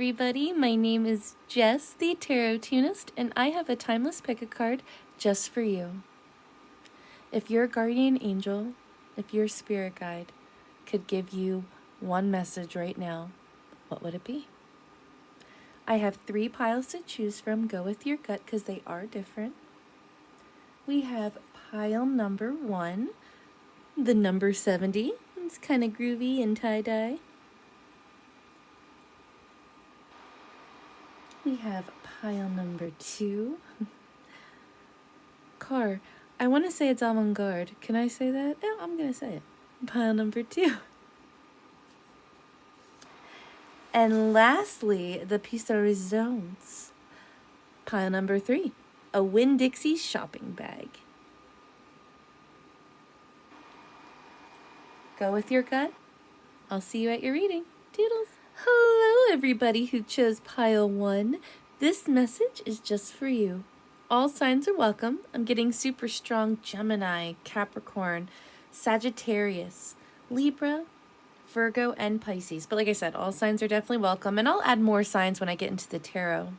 everybody. My name is Jess, the Tarot Tunist, and I have a timeless pick-a card just for you. If your guardian angel, if your spirit guide could give you one message right now, what would it be? I have 3 piles to choose from. Go with your gut because they are different. We have pile number 1, the number 70. It's kind of groovy and tie-dye. We have pile number 2. Car. I want to say it's avant-garde. Can I say that? No, I'm going to say it. Pile number 2. And lastly, the piece de resistance. Pile number 3. A Winn-Dixie shopping bag. Go with your gut. I'll see you at your reading. Toodles. Hello, everybody who chose pile 1. This message is just for you. All signs are welcome. I'm getting super strong Gemini, Capricorn, Sagittarius, Libra, Virgo, and Pisces. But like I said, all signs are definitely welcome. And I'll add more signs when I get into the tarot.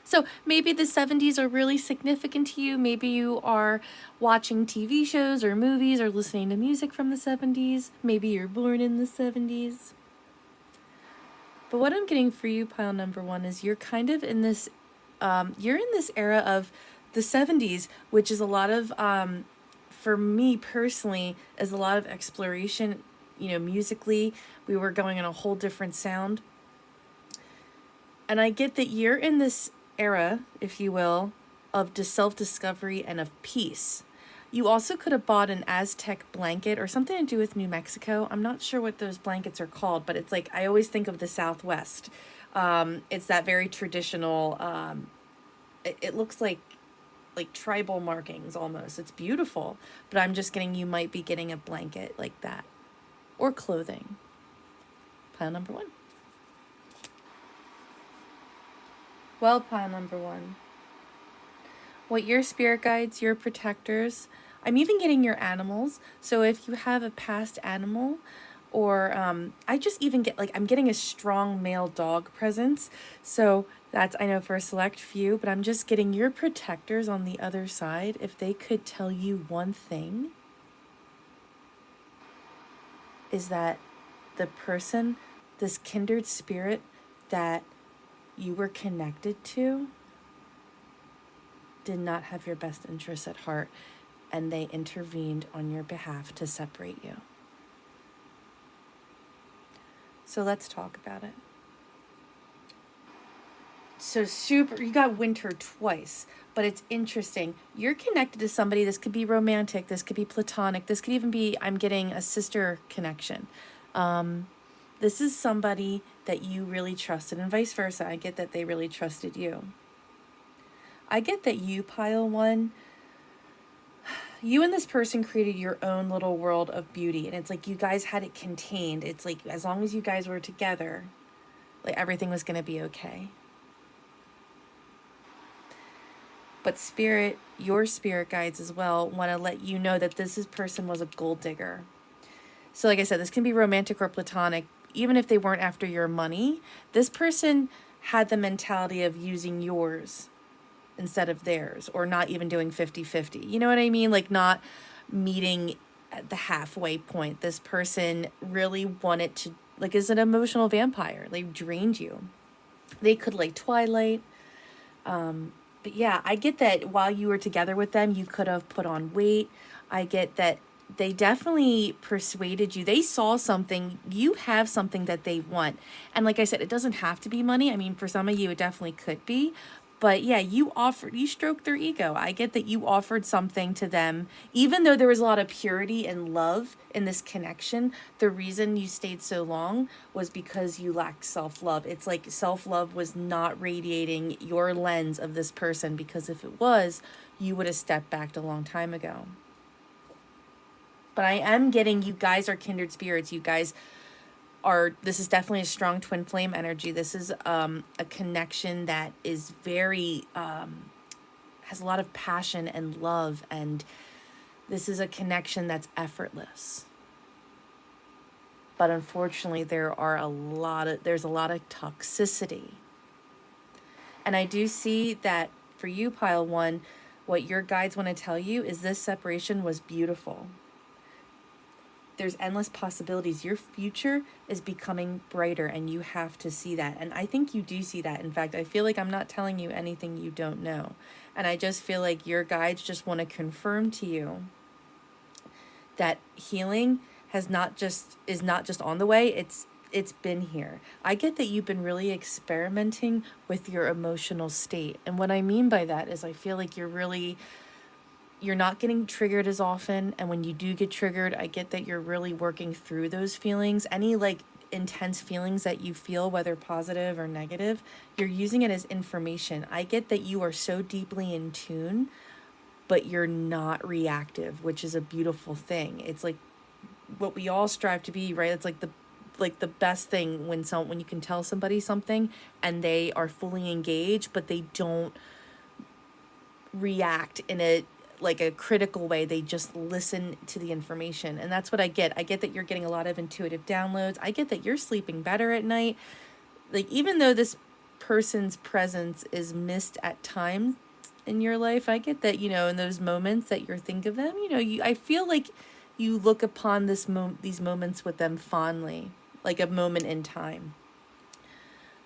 So maybe the 70s are really significant to you. Maybe you are watching TV shows or movies or listening to music from the 70s. Maybe you're born in the 70s. But what I'm getting for you, pile number 1, is you're kind of in this, you're in this era of the 70s, which is a lot of, for me personally, is a lot of exploration, musically. We were going in a whole different sound. And I get that you're in this era, if you will, of self-discovery and of peace. You also could have bought an Aztec blanket or something to do with New Mexico. I'm not sure what those blankets are called, but it's like, I always think of the Southwest. It's that very traditional, it looks like tribal markings almost. It's beautiful, but I'm just getting, you might be getting a blanket like that or clothing. Pile number 1. Well, pile number 1. What your spirit guides, your protectors, I'm even getting your animals. So if you have a past animal, or I just even get, I'm getting a strong male dog presence. So that's, I know, for a select few, but I'm just getting your protectors on the other side. If they could tell you one thing, is that the person, this kindred spirit that you were connected to, did not have your best interests at heart, and they intervened on your behalf to separate you. So let's talk about it. So you got winter twice, but it's interesting. You're connected to somebody. This could be romantic. This could be platonic. This could even be, I'm getting a sister connection. This is somebody that you really trusted, and vice versa. I get that they really trusted you. I get that you, pile 1, you and this person created your own little world of beauty. And it's like you guys had it contained. It's like as long as you guys were together, everything was going to be okay. But spirit, your spirit guides as well, want to let you know that this person was a gold digger. So like I said, this can be romantic or platonic. Even if they weren't after your money, this person had the mentality of using yours instead of theirs, or not even doing 50-50. You know what I mean? Not meeting at the halfway point. This person really wanted to, is an emotional vampire. They drained you. They could Twilight. But yeah, I get that while you were together with them, you could have put on weight. I get that they definitely persuaded you. They saw something. You have something that they want. And like I said, it doesn't have to be money. I mean, for some of you, it definitely could be. But yeah, you stroked their ego. I get that you offered something to them, even though there was a lot of purity and love in this connection. The reason you stayed so long was because you lacked self-love. It's like self-love was not radiating your lens of this person, because if it was, you would have stepped back a long time ago. But I am getting, you guys are kindred spirits. You guys this is definitely a strong twin flame energy. This is a connection that is very, has a lot of passion and love. And this is a connection that's effortless. But unfortunately, there's a lot of toxicity. And I do see that for you, pile one, what your guides want to tell you is this separation was beautiful. There's endless possibilities. Your future is becoming brighter, and you have to see that. And I think you do see that. In fact, I feel like I'm not telling you anything you don't know. And I just feel like your guides just want to confirm to you that healing is not just on the way. It's been here. I get that you've been really experimenting with your emotional state. And what I mean by that is I feel like you're not getting triggered as often, and when you do get triggered, I get that you're really working through those feelings. Any like intense feelings that you feel, whether positive or negative, you're using it as information. I get that you are so deeply in tune, but you're not reactive, which is a beautiful thing. It's like what we all strive to be, right? It's like the best thing when you can tell somebody something and they are fully engaged, but they don't react in a critical way. They just listen to the information. And that's what I get. I get that you're getting a lot of intuitive downloads. I get that you're sleeping better at night. Like, even though this person's presence is missed at times in your life, I get that, in those moments that you think of them, I feel like you look upon these moments with them fondly, like a moment in time.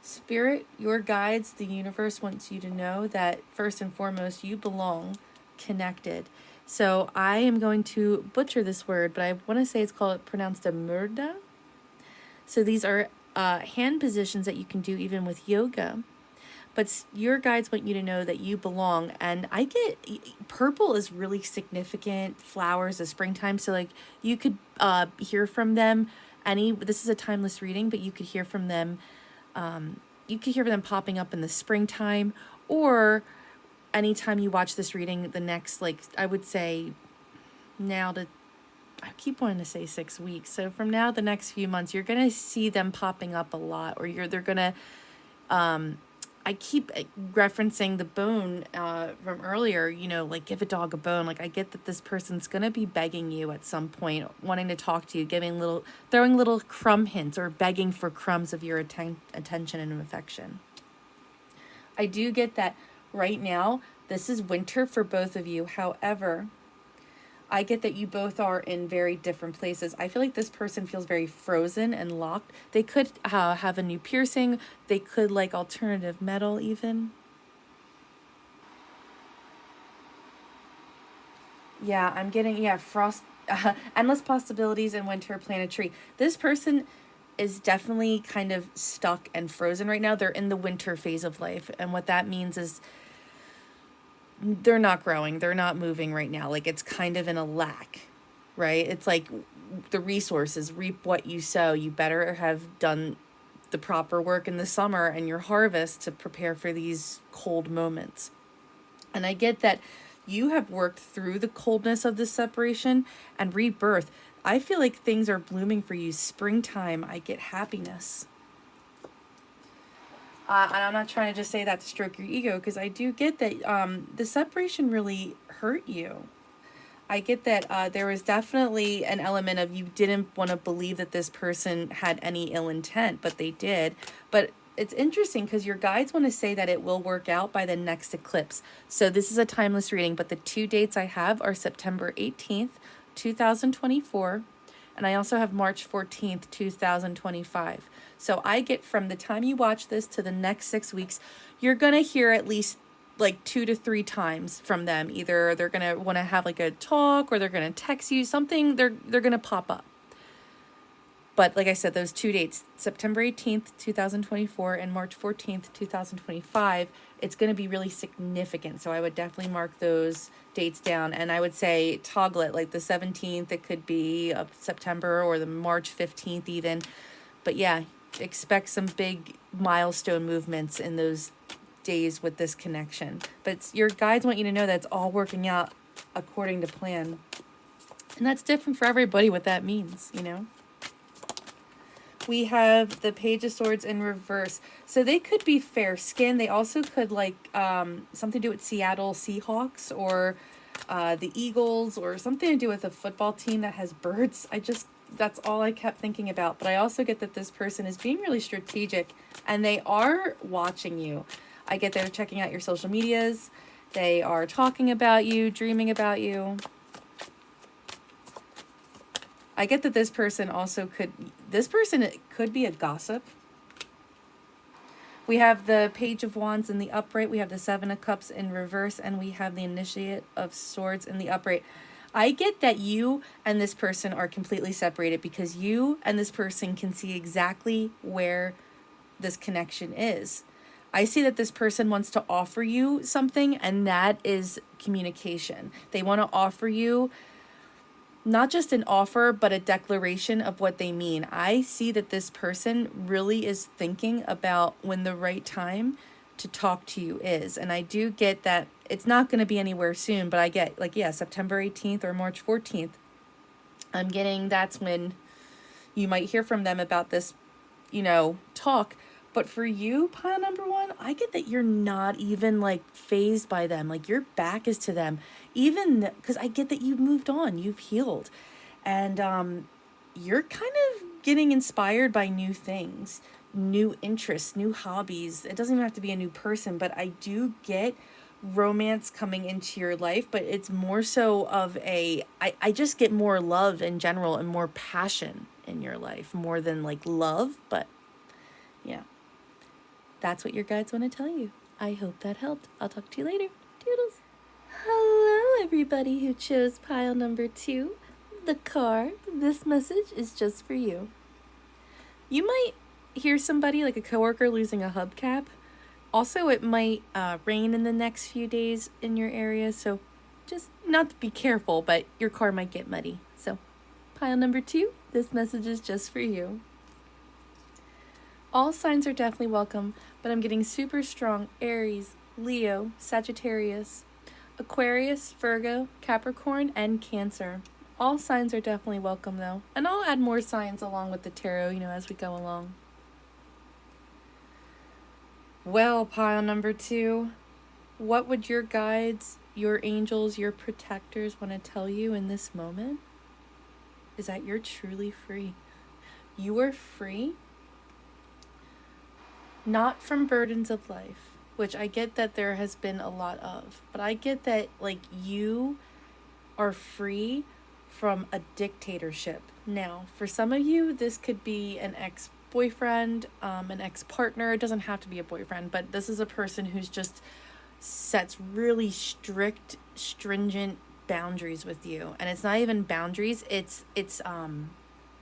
Spirit, your guides, the universe wants you to know that first and foremost, you belong connected. So I am going to butcher this word, but I want to say it's pronounced a murda. So these are hand positions that you can do even with yoga. But your guides want you to know that you belong. And I get purple is really significant. Flowers, the springtime. So like you could hear from them. This is a timeless reading, but you could hear from them. You could hear them popping up in the springtime, or anytime you watch this reading, the next, I would say I keep wanting to say 6 weeks. So from now, the next few months, you're going to see them popping up a lot, or they're going to, I keep referencing the bone from earlier, give a dog a bone. Like, I get that this person's going to be begging you at some point, wanting to talk to you, throwing little crumb hints, or begging for crumbs of your attention and affection. I do get that right now, this is winter for both of you. However, I get that you both are in very different places. I feel like this person feels very frozen and locked. They could have a new piercing. They could like alternative metal even. Yeah, I'm getting, frost, endless possibilities in winter planetary. This person is definitely kind of stuck and frozen right now. They're in the winter phase of life. And what that means is they're not growing. They're not moving right now. Like, it's kind of in a lack, right? It's like the resources, reap what you sow. You better have done the proper work in the summer and your harvest to prepare for these cold moments. And I get that you have worked through the coldness of this separation and rebirth. I feel like things are blooming for you. Springtime, I get happiness. And I'm not trying to just say that to stroke your ego, because I do get that the separation really hurt you. I get that there was definitely an element of you didn't want to believe that this person had any ill intent, but they did. But it's interesting because your guides want to say that it will work out by the next eclipse. So this is a timeless reading, but the 2 dates I have are September 18th, 2024, and I also have March 14th, 2025. So I get from the time you watch this to the next 6 weeks, you're going to hear at least like 2 to 3 times from them. Either they're going to want to have like a talk, or they're going to text you something. They're going to pop up. But like I said, those 2 dates, September 18th, 2024 and March 14th, 2025, it's going to be really significant. So I would definitely mark those dates down. And I would say toggle it, like the 17th, it could be of September, or the March 15th even. But yeah, expect some big milestone movements in those days with this connection. But your guides want you to know that it's all working out according to plan. And that's different for everybody, what that means, We have the Page of Swords in reverse. So they could be fair skinned. They also could like something to do with Seattle Seahawks, or the Eagles, or something to do with a football team that has birds. I just that's all I kept thinking about. But I also get that this person is being really strategic and they are watching you. I get they're checking out your social medias. They are talking about you, dreaming about you. I get that this person could be a gossip. We have the Page of Wands in the upright. We have the Seven of Cups in reverse. And we have the Initiate of Swords in the upright. I get that you and this person are completely separated because you and this person can see exactly where this connection is. I see that this person wants to offer you something, and that is communication. They want to offer you not just an offer, but a declaration of what they mean. I see that this person really is thinking about when the right time to talk to you is. And I do get that it's not going to be anywhere soon, but I get like, yeah, September 18th or March 14th. I'm getting that's when you might hear from them about this, talk. But for you, pile number one, I get that you're not even like phased by them. Like your back is to them. Even because I get that you've moved on, you've healed. And you're kind of getting inspired by new things, new interests, new hobbies. It doesn't even have to be a new person, but I do get romance coming into your life, but it's more so of I just get more love in general and more passion in your life, more than like love, but yeah. That's what your guides want to tell you. I hope that helped. I'll talk to you later. Toodles. Hello, everybody who chose pile number 2. The card. This message is just for you. You might hear somebody, like a coworker, losing a hubcap. Also, it might rain in the next few days in your area, so just not to be careful, but your car might get muddy. So, pile number 2, this message is just for you. All signs are definitely welcome, but I'm getting super strong Aries, Leo, Sagittarius, Aquarius, Virgo, Capricorn, and Cancer. All signs are definitely welcome though, and I'll add more signs along with the tarot, as we go along. Well, pile number 2, what would your guides, your angels, your protectors want to tell you in this moment? Is that you're truly free. You are free. Not from burdens of life, which I get that there has been a lot of, but I get that like you are free from a dictatorship. Now, for some of you, this could be an ex-boyfriend, an ex-partner. It doesn't have to be a boyfriend, but this is a person who's just sets really strict, stringent boundaries with you. And it's not even boundaries, it's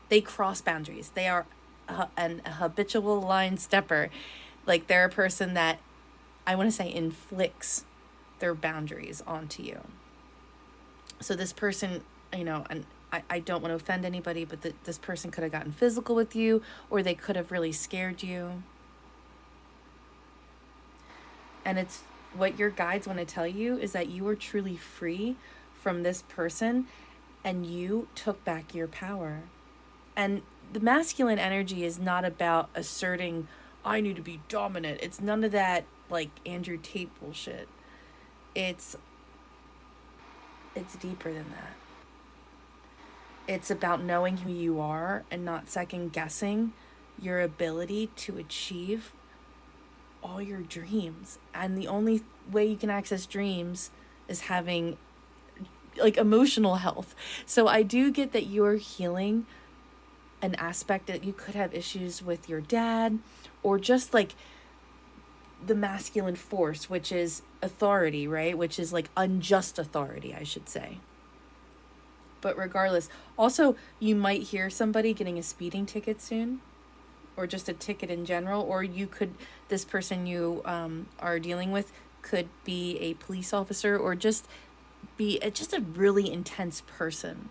they cross boundaries. They are a habitual line stepper. Like they're a person that I want to say inflicts their boundaries onto you. So this person, and I don't want to offend anybody, but this person could have gotten physical with you, or they could have really scared you. And it's what your guides want to tell you is that you are truly free from this person and you took back your power. And the masculine energy is not about asserting, I need to be dominant. It's none of that like Andrew Tate bullshit. It's deeper than that. It's about knowing who you are and not second guessing your ability to achieve all your dreams. And the only way you can access dreams is having like emotional health. So I do get that you're healing an aspect that you could have issues with your dad, or just like the masculine force, which is authority, right? Which is like unjust authority, I should say. But regardless, also you might hear somebody getting a speeding ticket soon, or just a ticket in general, or this person you are dealing with could be a police officer, or just be just a really intense person.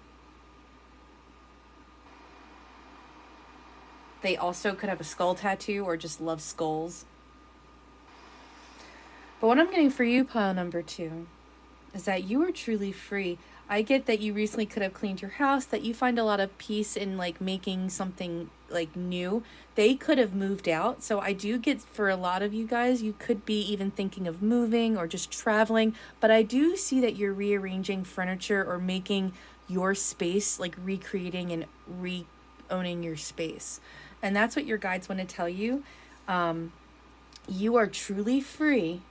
They also could have a skull tattoo or just love skulls. But what I'm getting for you, pile number 2, is that you are truly free. I get that you recently could have cleaned your house, that you find a lot of peace in like making something like new. They could have moved out. So I do get for a lot of you guys, you could be even thinking of moving or just traveling. But I do see that you're rearranging furniture or making your space, like recreating and re-owning your space. And that's what your guides want to tell you. You are truly free,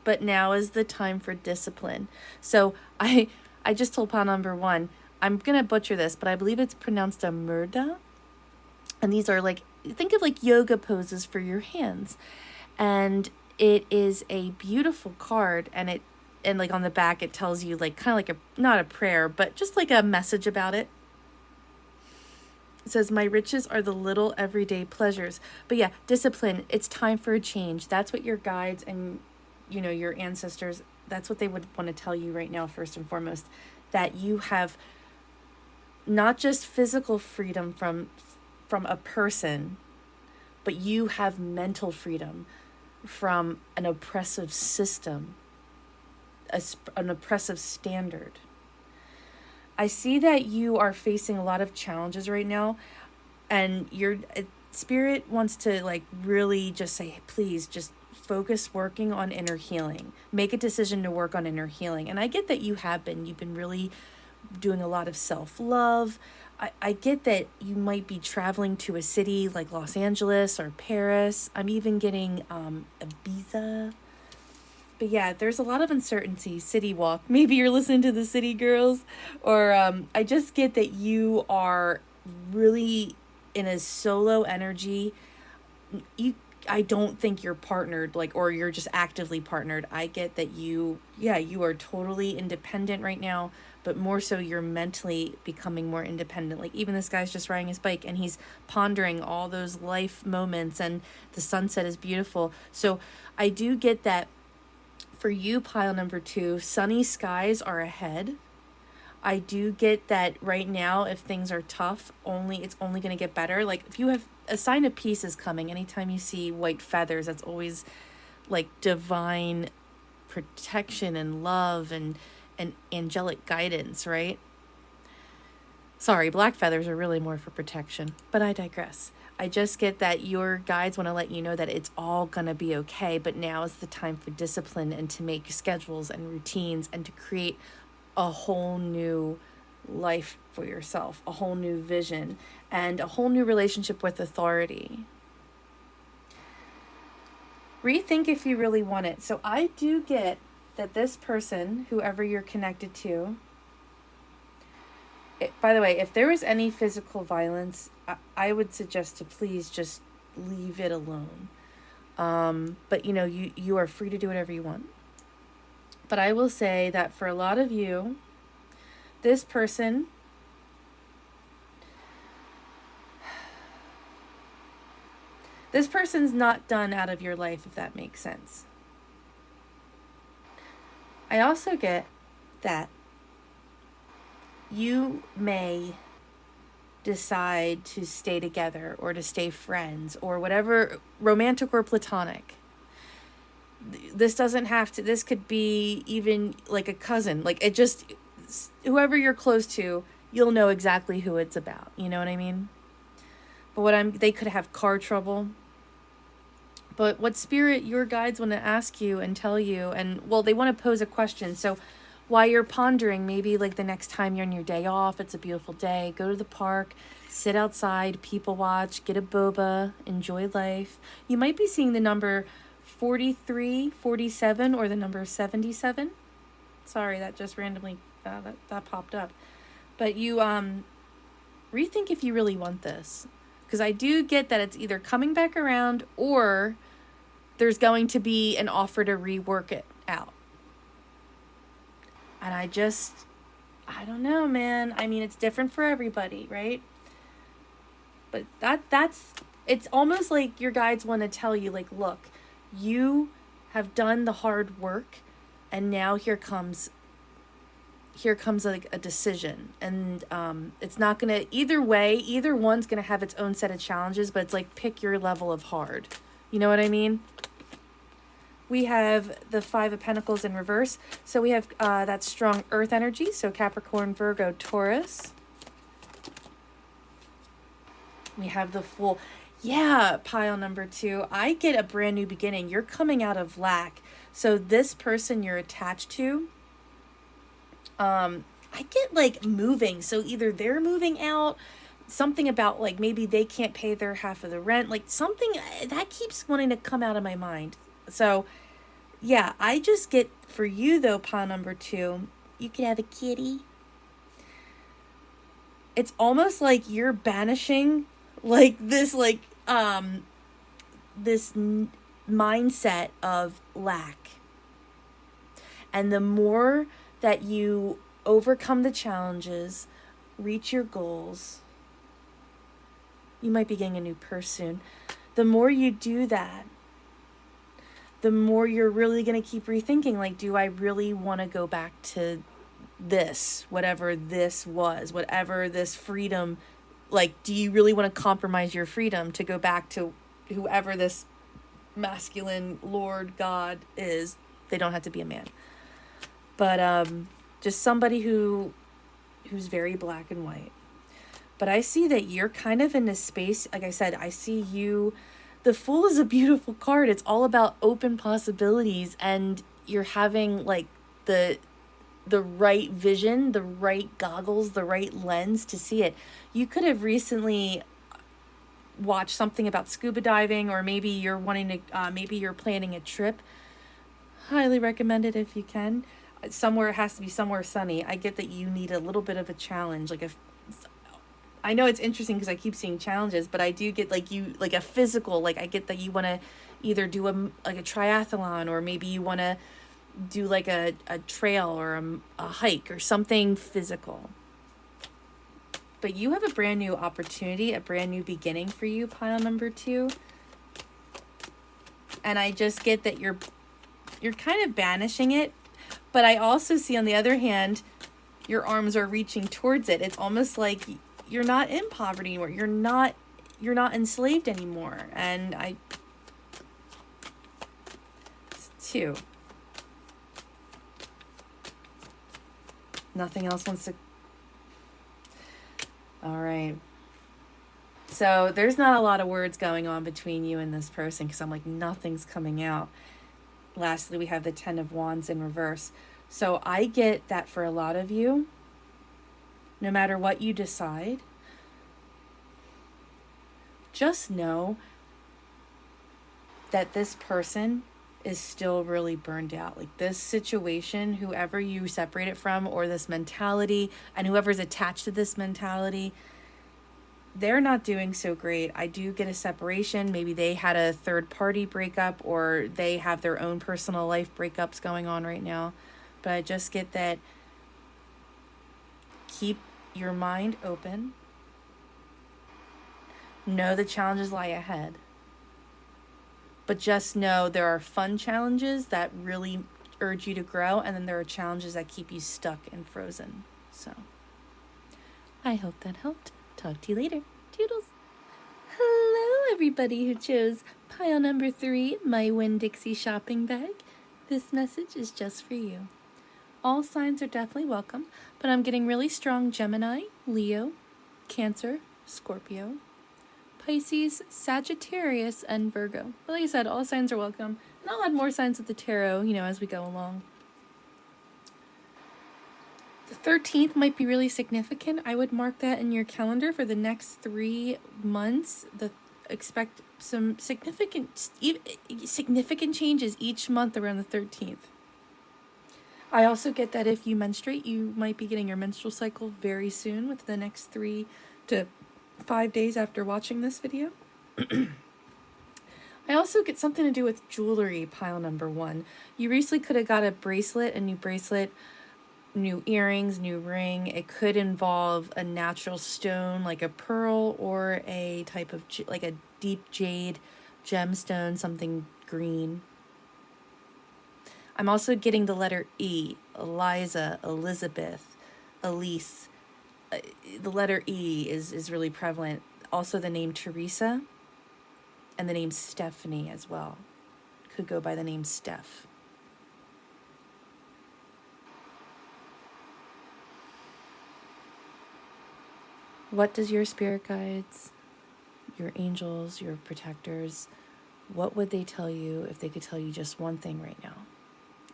but now is the time for discipline. So I just told pile number 1, I'm going to butcher this, but I believe it's pronounced a murda. And these are like, think of like yoga poses for your hands. And it is a beautiful card, and like on the back it tells you like kind of like not a prayer, but just like a message about it. It says, my riches are the little everyday pleasures. But yeah, discipline, it's time for a change. That's what your guides and, you know, your ancestors, that's what they would want to tell you right now, first and foremost, that you have not just physical freedom from a person, but you have mental freedom from an oppressive system, an oppressive standard. I see that you are facing a lot of challenges right now, and your spirit wants to like really just say, please just focus working on inner healing. Make a decision to work on inner healing. And I get that you've been really doing a lot of self-love. I get that you might be traveling to a city like Los Angeles or Paris. I'm even getting Ibiza. But yeah, there's a lot of uncertainty. City walk. Maybe you're listening to the City Girls. Or I just get that you are really in a solo energy. I don't think you're partnered, like, or you're just actively partnered. I get that you are totally independent right now, but more so you're mentally becoming more independent. Like even this guy's just riding his bike and he's pondering all those life moments, and the sunset is beautiful. So I do get that for you, pile number 2, sunny skies are ahead. I do get that right now, if things are tough, it's only going to get better. Like if you have a sign of peace is coming, anytime you see white feathers, that's always like divine protection and love and angelic guidance, right? Sorry, black feathers are really more for protection, but I digress. I just get that your guides want to let you know that it's all going to be okay, but now is the time for discipline and to make schedules and routines and to create a whole new life for yourself, a whole new vision, and a whole new relationship with authority. Rethink if you really want it. So I do get that this person, whoever you're connected to, by the way, if there was any physical violence, I would suggest to please just leave it alone. But you know, you are free to do whatever you want. But I will say that for a lot of you, this person's not done out of your life, if that makes sense. I also get that you may decide to stay together or to stay friends or whatever, romantic or platonic. This doesn't have to, this could be even like a cousin. Like it just, whoever you're close to, you'll know exactly who it's about. You know what I mean? But they could have car trouble. But what spirit your guides want to ask you and tell you, and well, they want to pose a question. So while you're pondering, maybe like the next time you're on your day off, it's a beautiful day, go to the park, sit outside, people watch, get a boba, enjoy life. You might be seeing the number 43, 47, or the number 77. Sorry, that just randomly, that popped up. But you rethink if you really want this. Because I do get that it's either coming back around or there's going to be an offer to rework it out. And I don't know, man. I mean, it's different for everybody, right? But it's almost like your guides want to tell you, like, look, you have done the hard work, and now here comes like a decision. And it's not going to, either one's going to have its own set of challenges, but it's like, pick your level of hard. You know what I mean? We have the 5 of Pentacles in reverse. So we have that strong earth energy. So Capricorn, Virgo, Taurus. We have the Fool. Yeah, pile number 2. I get a brand new beginning. You're coming out of lack. So this person you're attached to, I get like moving. So either they're moving out, something about like maybe they can't pay their half of the rent, like something that keeps wanting to come out of my mind. So yeah, I just get for you though, pile number 2, you could have a kitty. It's almost like you're banishing like this mindset of lack. And the more that you overcome the challenges, reach your goals, you might be getting a new purse soon. The more you do that, the more you're really going to keep rethinking, like, do I really want to go back to this, whatever this was, whatever this freedom, like, do you really want to compromise your freedom to go back to whoever this masculine Lord God is? They don't have to be a man. But just somebody who's very black and white. But I see that you're kind of in this space. Like I said, I see you. The Fool is a beautiful card. It's all about open possibilities, and you're having like the right vision, the right goggles, the right lens to see it. You could have recently watched something about scuba diving, or maybe you're wanting to, maybe you're planning a trip. Highly recommend it if you can. Somewhere, it has to be somewhere sunny. I get that you need a little bit of a challenge. Like, if I know it's interesting because I keep seeing challenges, but I do get like you, like a physical, like I get that you want to either do like a triathlon, or maybe you want to do like a trail or a hike or something physical. But you have a brand new opportunity, a brand new beginning for you, pile number 2. And I just get that you're kind of banishing it. But I also see, on the other hand, your arms are reaching towards it. It's almost like you're not in poverty anymore. You're not enslaved anymore. And 2. Nothing else wants to. All right. So there's not a lot of words going on between you and this person, because I'm like, nothing's coming out. Lastly, we have the 10 of Wands in reverse. So I get that for a lot of you, no matter what you decide, just know that this person is still really burned out. Like, this situation, whoever you separate it from, or this mentality, and whoever's attached to this mentality, they're not doing so great. I do get a separation. Maybe they had a third party breakup, or they have their own personal life breakups going on right now. But I just get that keep your mind open. Know the challenges lie ahead. But just know there are fun challenges that really urge you to grow, and then there are challenges that keep you stuck and frozen. So I hope that helped. Talk to you later. Toodles. Hello, everybody who chose pile number 3, my Winn-Dixie shopping bag. This message is just for you. All signs are definitely welcome, but I'm getting really strong Gemini, Leo, Cancer, Scorpio, Pisces, Sagittarius, and Virgo. But like I said, all signs are welcome, and I'll add more signs of the tarot, as we go along. The 13th might be really significant. I would mark that in your calendar for the next 3 months. Expect some significant changes each month around the 13th. I also get that if you menstruate, you might be getting your menstrual cycle very soon, within the next 3 to 5 days after watching this video. I also get something to do with jewelry, pile number 1. You recently could have got a new bracelet, new earrings, new ring. It could involve a natural stone like a pearl, or a type of like a deep jade gemstone, something green. I'm also getting the letter E, Eliza, Elizabeth, Elise. The letter E is really prevalent. Also the name Teresa, and the name Stephanie as well. Could go by the name Steph. What does your spirit guides, your angels, your protectors, what would they tell you if they could tell you just one thing right now?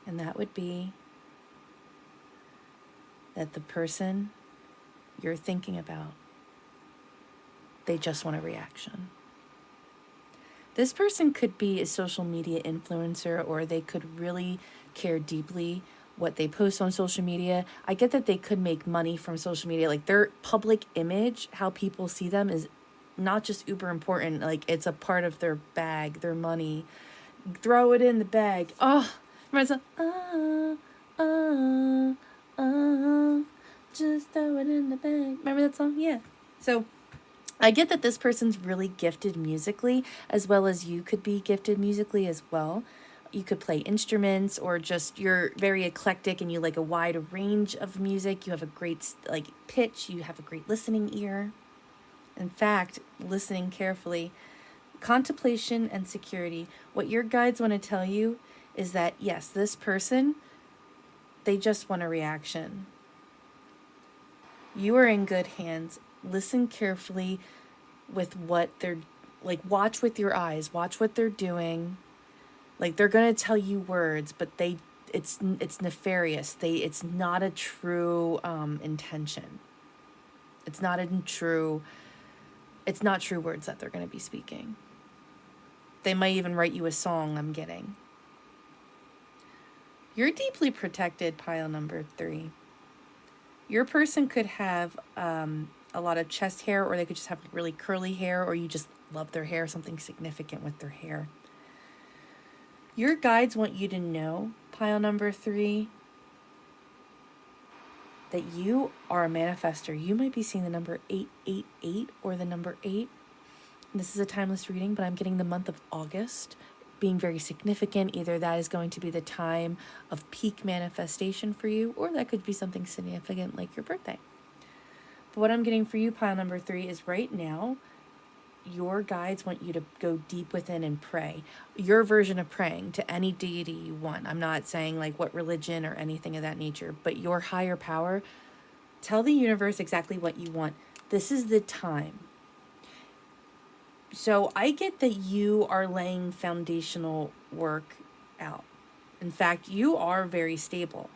And that would be, that the person you're thinking about, they just want a reaction. This person could be a social media influencer, or they could really care deeply what they post on social media. I get that they could make money from social media. Like, their public image, how people see them, is not just uber important. Like, it's a part of their bag, their money. Throw it in the bag. Oh, reminds me, just throw it in the bag. Remember that song? Yeah. So I get that this person's really gifted musically, as well as you could be gifted musically as well. You could play instruments, or just you're very eclectic and you like a wide range of music. You have a great like pitch. You have a great listening ear. In fact, listening carefully, contemplation and security. What your guides want to tell you is that, yes, this person, they just want a reaction. You are in good hands. Listen carefully with what they're like. Watch with your eyes. Watch what they're doing. Like, they're gonna tell you words, but it's nefarious. It's not a true intention. It's not true words that they're gonna be speaking. They might even write you a song. I'm getting. You're deeply protected, pile number 3. Your person could have a lot of chest hair, or they could just have really curly hair, or you just love their hair, something significant with their hair. Your guides want you to know, pile number 3, that you are a manifester. You might be seeing the number 888 or the number 8. This is a timeless reading, but I'm getting the month of August being very significant. Either that is going to be the time of peak manifestation for you, or that could be something significant like your birthday. But what I'm getting for you, pile number 3, is right now, your guides want you to go deep within and pray. Your version of praying to any deity you want. I'm not saying like what religion or anything of that nature, but your higher power. Tell the universe exactly what you want. This is the time. So I get that you are laying foundational work out. In fact, you are very stable.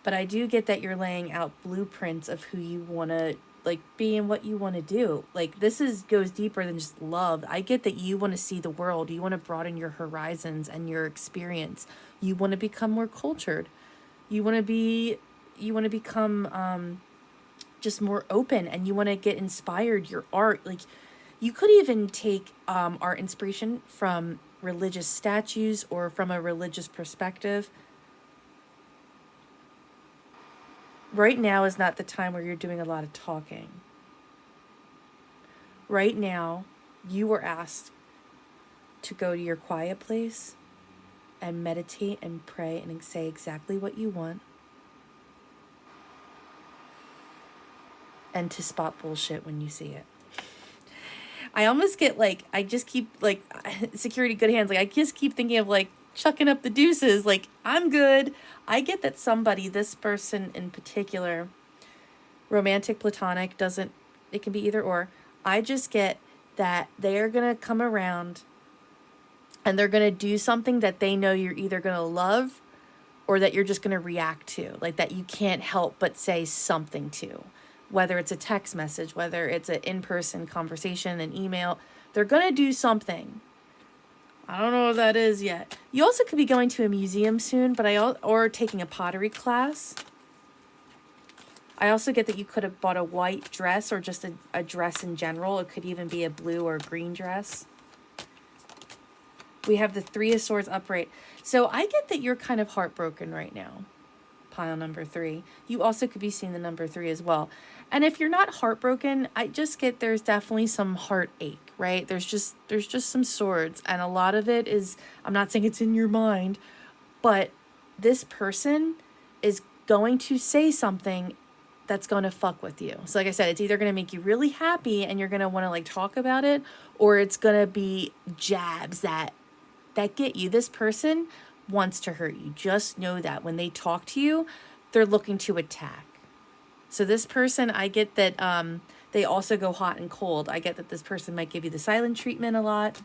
But I do get that you're laying out blueprints of who you want to like be and what you want to do. Like, this goes deeper than just love. I get that you want to see the world. You want to broaden your horizons and your experience. You want to become more cultured. You want to become just more open, and you want to get inspired. Your art, like, you could even take art inspiration from religious statues or from a religious perspective. Right now is not the time where you're doing a lot of talking. Right now, you were asked to go to your quiet place and meditate and pray and say exactly what you want, and to spot bullshit when you see it. I almost get like, I just keep like, security, good hands. Like, I just keep thinking of like chucking up the deuces. Like, I'm good. I get that somebody, this person in particular, romantic, platonic, it can be either or. I just get that they're going to come around and they're going to do something that they know you're either going to love or that you're just going to react to. Like, that you can't help but say something to. Whether it's a text message, whether it's an in-person conversation, an email, they're going to do something. I don't know what that is yet. You also could be going to a museum soon, or taking a pottery class. I also get that you could have bought a white dress, or just a dress in general. It could even be a blue or green dress. We have the 3 of Swords upright. So I get that you're kind of heartbroken right now. Pile number 3. You also could be seeing the number 3 as well. And if you're not heartbroken, I just get there's definitely some heartache, right? There's just some swords, and a lot of it is, I'm not saying it's in your mind, but this person is going to say something that's going to fuck with you. So like I said, it's either going to make you really happy and you're going to want to like talk about it, or it's going to be jabs that get you. This person wants to hurt you. Just know that when they talk to you, they're looking to attack. So this person, I get that they also go hot and cold. I get that this person might give you the silent treatment a lot.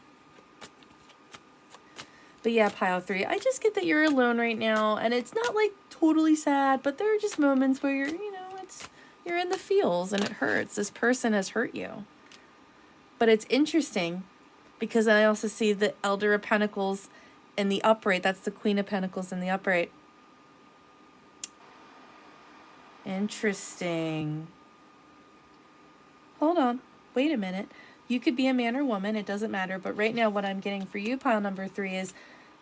But yeah, pile 3, I just get that you're alone right now, and it's not like totally sad, but there are just moments where you're in the feels and it hurts. This person has hurt you. But it's interesting because I also see the Elder of Pentacles in the upright. That's the Queen of Pentacles in the upright. Interesting. Hold on. Wait a minute. You could be a man or woman. It doesn't matter. But right now what I'm getting for you, pile number 3, is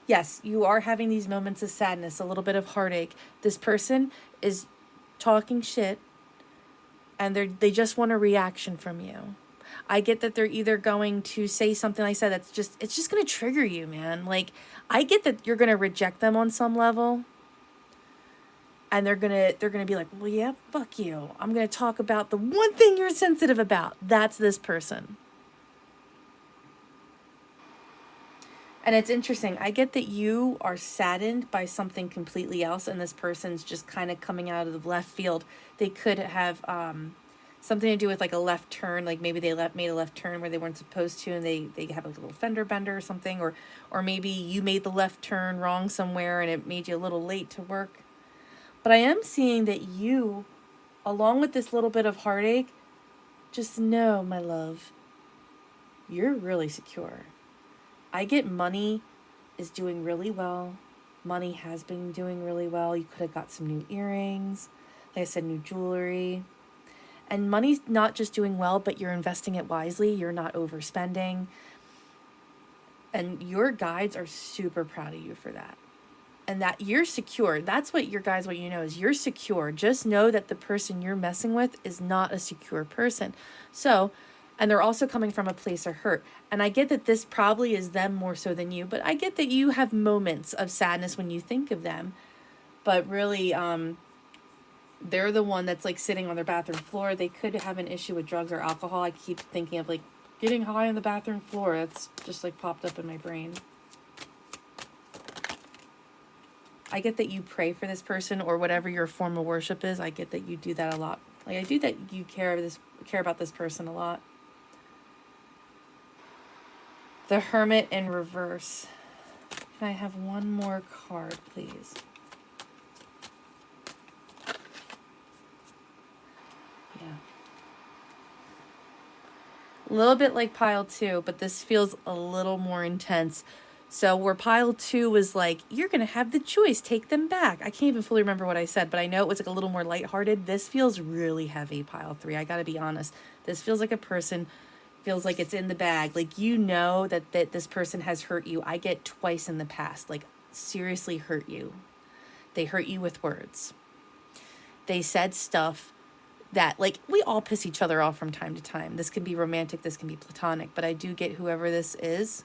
yes, you are having these moments of sadness, a little bit of heartache. This person is talking shit and they just want a reaction from you. I get that they're either going to say something, like I said, it's just going to trigger you, man. Like, I get that you're going to reject them on some level. And they're going to be like, well, yeah, fuck you. I'm going to talk about the one thing you're sensitive about. That's this person. And it's interesting. I get that you are saddened by something completely else, and this person's just kind of coming out of the left field. They could have something to do with like a left turn, like maybe they made a left turn where they weren't supposed to, and they have like a little fender bender or something, or maybe you made the left turn wrong somewhere and it made you a little late to work. But I am seeing that you, along with this little bit of heartache, just know, my love, you're really secure. I get money is doing really well. Money has been doing really well. You could have got some new earrings. Like I said, new jewelry. And money's not just doing well, but you're investing it wisely. You're not overspending. And your guides are super proud of you for that. And that you're secure. That's what your guides want you to know, is you're secure. Just know that the person you're messing with is not a secure person. So, and they're also coming from a place of hurt. And I get that this probably is them more so than you, but I get that you have moments of sadness when you think of them. But really, they're the one that's like sitting on their bathroom floor. They could have an issue with drugs or alcohol. I keep thinking of like getting high on the bathroom floor. That's just like popped up in my brain. I get that you pray for this person or whatever your form of worship is. I get that you do that a lot. Like I do that you care about this person a lot. The Hermit in reverse. Can I have one more card, please? Yeah. A little bit like pile 2, but this feels a little more intense. So where pile 2 was like, you're going to have the choice, take them back. I can't even fully remember what I said, but I know it was like a little more lighthearted. This feels really heavy, pile 3. I got to be honest. This feels like a person feels like it's in the bag. Like, you know that this person has hurt you. I get twice in the past, like seriously hurt you. They hurt you with words. They said stuff that, like, we all piss each other off from time to time. This can be romantic, this can be platonic, but I do get whoever this is.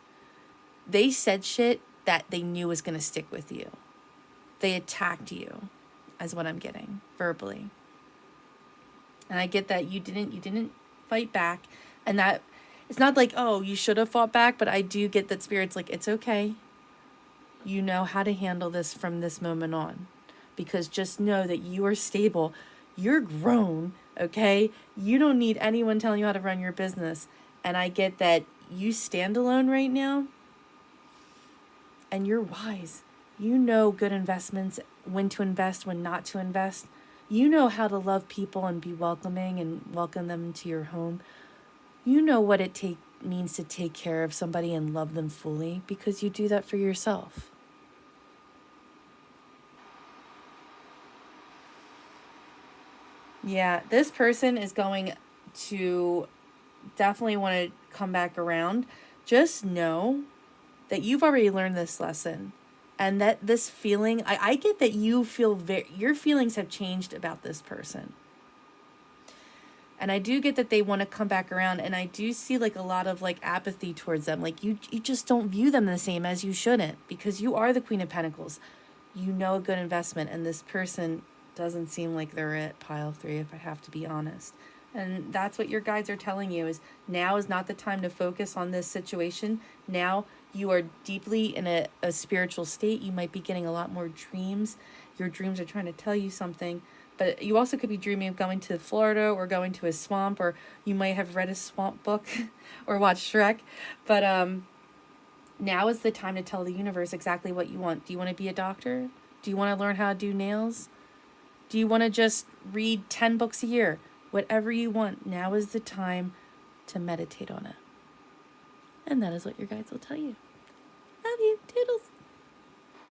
They said shit that they knew was going to stick with you. They attacked you, is what I'm getting, verbally. And I get that you didn't fight back. And that, it's not like, oh, you should have fought back, but I do get that Spirit's like, it's okay. You know how to handle this from this moment on. Because just know that you are stable. You're grown, okay? You don't need anyone telling you how to run your business. And I get that you stand alone right now. And you're wise. You know good investments, when to invest, when not to invest. You know how to love people and be welcoming and welcome them into your home. You know what it means to take care of somebody and love them fully, because you do that for yourself. Yeah, this person is going to definitely want to come back around. Just know that you've already learned this lesson, and that this feeling, I get that you feel your feelings have changed about this person. And I do get that they want to come back around, and I do see like a lot of like apathy towards them. Like you just don't view them the same as you shouldn't, because you are the Queen of Pentacles. You know a good investment, and this person doesn't seem like they're at pile 3, if I have to be honest. And that's what your guides are telling you, is now is not the time to focus on this situation. Now you are deeply in a spiritual state. You might be getting a lot more dreams. Your dreams are trying to tell you something. But you also could be dreaming of going to Florida or going to a swamp, or you might have read a swamp book or watched Shrek. But now is the time to tell the universe exactly what you want. Do you want to be a doctor? Do you want to learn how to do nails? Do you want to just read 10 books a year? Whatever you want, now is the time to meditate on it. And that is what your guides will tell you.